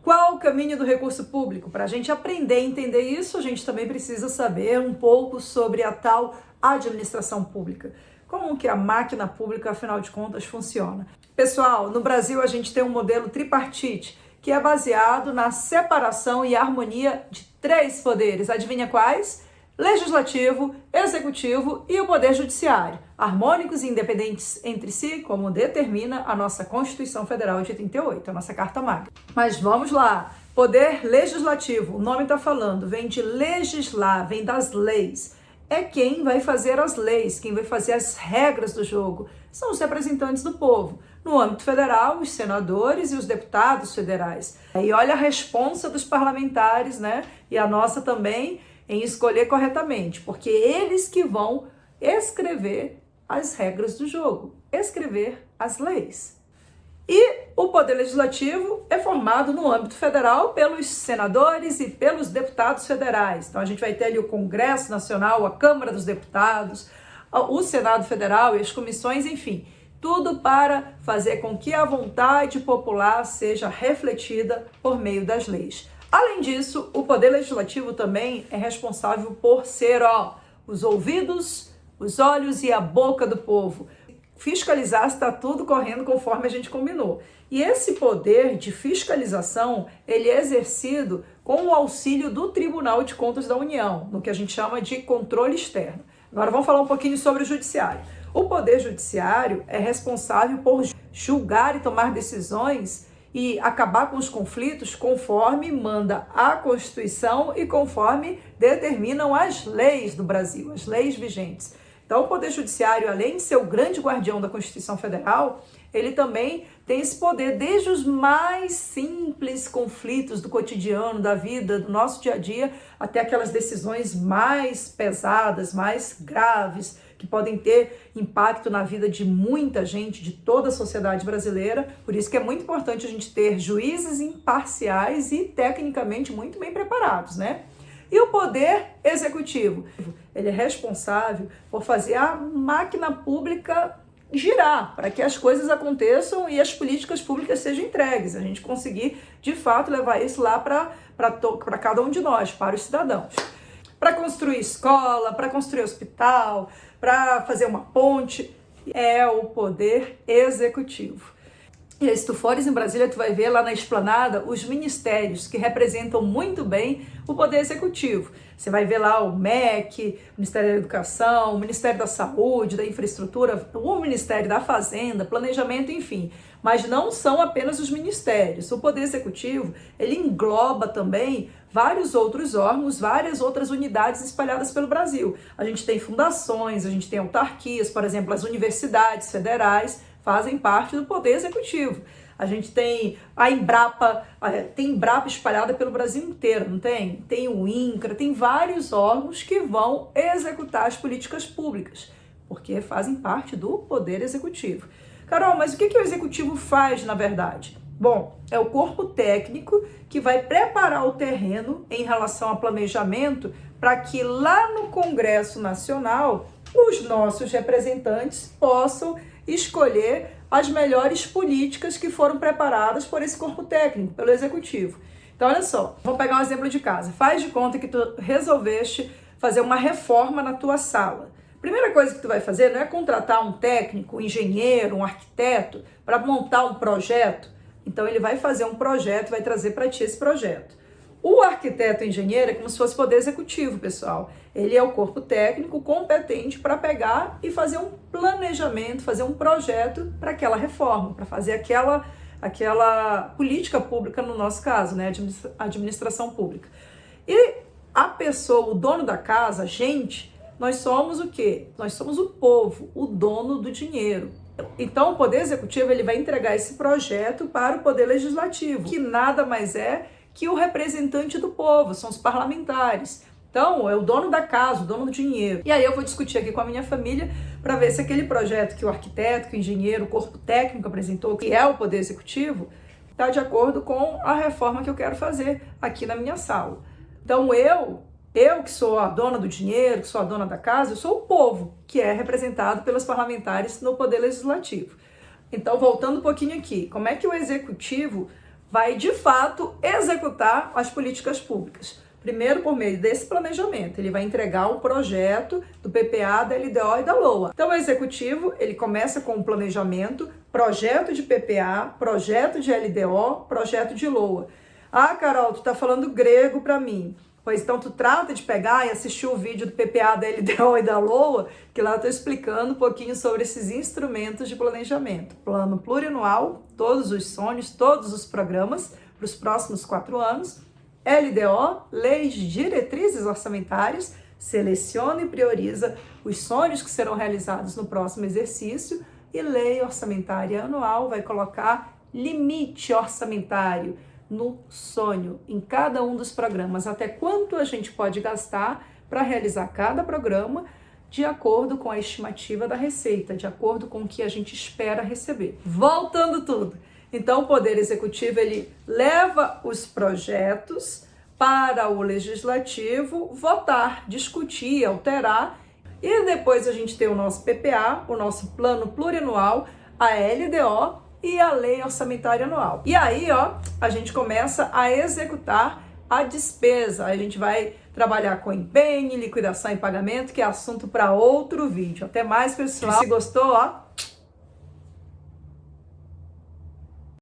Qual o caminho do recurso público? Para a gente aprender a entender isso, a gente também precisa saber um pouco sobre a tal administração pública. Como que a máquina pública, afinal de contas, funciona? Pessoal, no Brasil a gente tem um modelo tripartite, que é baseado na separação e harmonia de 3 poderes. Adivinha quais? Legislativo, executivo e o poder judiciário, harmônicos e independentes entre si, como determina a nossa Constituição Federal de 88, a nossa Carta Magna. Mas vamos lá, poder legislativo, o nome está falando, vem de legislar, vem das leis. É quem vai fazer as leis, quem vai fazer as regras do jogo, são os representantes do povo. No âmbito federal, os senadores e os deputados federais. Aí olha a responsa dos parlamentares, né? E a nossa também, em escolher corretamente, porque eles que vão escrever as regras do jogo, escrever as leis. E o Poder Legislativo é formado no âmbito federal pelos senadores e pelos deputados federais. Então a gente vai ter ali o Congresso Nacional, a Câmara dos Deputados, o Senado Federal e as comissões, enfim, tudo para fazer com que a vontade popular seja refletida por meio das leis. Além disso, o Poder Legislativo também é responsável por ser, os ouvidos, os olhos e a boca do povo. Fiscalizar se está tudo correndo conforme a gente combinou. E esse poder de fiscalização, ele é exercido com o auxílio do Tribunal de Contas da União, no que a gente chama de controle externo. Agora vamos falar um pouquinho sobre o Judiciário. O Poder Judiciário é responsável por julgar e tomar decisões e acabar com os conflitos conforme manda a Constituição e conforme determinam as leis do Brasil, as leis vigentes. Então, o Poder Judiciário, além de ser o grande guardião da Constituição Federal, ele também tem esse poder desde os mais simples conflitos do cotidiano, da vida, do nosso dia a dia, até aquelas decisões mais pesadas, mais graves, que podem ter impacto na vida de muita gente, de toda a sociedade brasileira. Por isso que é muito importante a gente ter juízes imparciais e tecnicamente muito bem preparados, né? E o Poder Executivo, ele é responsável por fazer a máquina pública girar, para que as coisas aconteçam e as políticas públicas sejam entregues, a gente conseguir, de fato, levar isso lá para cada um de nós, para os cidadãos. Para construir escola, para construir hospital, para fazer uma ponte, é o Poder Executivo. E aí, se tu fores em Brasília, tu vai ver lá na Esplanada os ministérios que representam muito bem o Poder Executivo. Você vai ver lá o MEC, o Ministério da Educação, o Ministério da Saúde, da Infraestrutura, o Ministério da Fazenda, Planejamento, enfim. Mas não são apenas os ministérios. O Poder Executivo, ele engloba também vários outros órgãos, várias outras unidades espalhadas pelo Brasil. A gente tem fundações, a gente tem autarquias, por exemplo, as universidades federais fazem parte do Poder Executivo. A gente tem a Embrapa, tem Embrapa espalhada pelo Brasil inteiro, não tem? Tem o INCRA, tem vários órgãos que vão executar as políticas públicas, porque fazem parte do Poder Executivo. Carol, mas o que o Executivo faz, na verdade? Bom, é o corpo técnico que vai preparar o terreno em relação ao planejamento para que lá no Congresso Nacional os nossos representantes possam escolher as melhores políticas que foram preparadas por esse corpo técnico, pelo Executivo. Então, olha só, vamos pegar um exemplo de casa. Faz de conta que tu resolveste fazer uma reforma na tua sala. Primeira coisa que tu vai fazer não é contratar um técnico, um engenheiro, um arquiteto para montar um projeto. Então, ele vai fazer um projeto, vai trazer para ti esse projeto. O arquiteto engenheiro é como se fosse Poder Executivo, pessoal. Ele é o corpo técnico competente para pegar e fazer um planejamento, fazer um projeto para aquela reforma, para fazer aquela política pública, no nosso caso, né, administração pública. E a pessoa, o dono da casa, a gente, nós somos o quê? Nós somos o povo, o dono do dinheiro. Então, o Poder Executivo, ele vai entregar esse projeto para o Poder Legislativo, que nada mais é que o representante do povo, são os parlamentares. Então, é o dono da casa, o dono do dinheiro. E aí eu vou discutir aqui com a minha família para ver se aquele projeto que o arquiteto, que o engenheiro, o corpo técnico apresentou, que é o Poder Executivo, está de acordo com a reforma que eu quero fazer aqui na minha sala. Então, eu que sou a dona do dinheiro, que sou a dona da casa, eu sou o povo, que é representado pelos parlamentares no Poder Legislativo. Então, voltando um pouquinho aqui, como é que o Executivo vai de fato executar as políticas públicas. Primeiro, por meio desse planejamento, ele vai entregar o projeto do PPA, da LDO e da LOA. Então, o executivo, ele começa com o planejamento, projeto de PPA, projeto de LDO, projeto de LOA. Ah, Carol, tu tá falando grego para mim. Pois então, tu trata de pegar e assistir o vídeo do PPA, da LDO e da LOA, que lá eu tô explicando um pouquinho sobre esses instrumentos de planejamento. Plano plurianual, todos os sonhos, todos os programas para os próximos 4 anos. LDO, leis diretrizes orçamentárias, seleciona e prioriza os sonhos que serão realizados no próximo exercício, e lei orçamentária anual vai colocar limite orçamentário no sonho, em cada um dos programas, até quanto a gente pode gastar para realizar cada programa, de acordo com a estimativa da receita, de acordo com o que a gente espera receber. Voltando tudo. Então, o Poder Executivo, ele leva os projetos para o Legislativo votar, discutir, alterar, e depois a gente tem o nosso PPA, o nosso Plano Plurianual, a LDO e a Lei Orçamentária Anual. E aí, a gente começa a executar a despesa. A gente vai trabalhar com empenho, liquidação e pagamento, que é assunto para outro vídeo. Até mais, pessoal. Se gostou,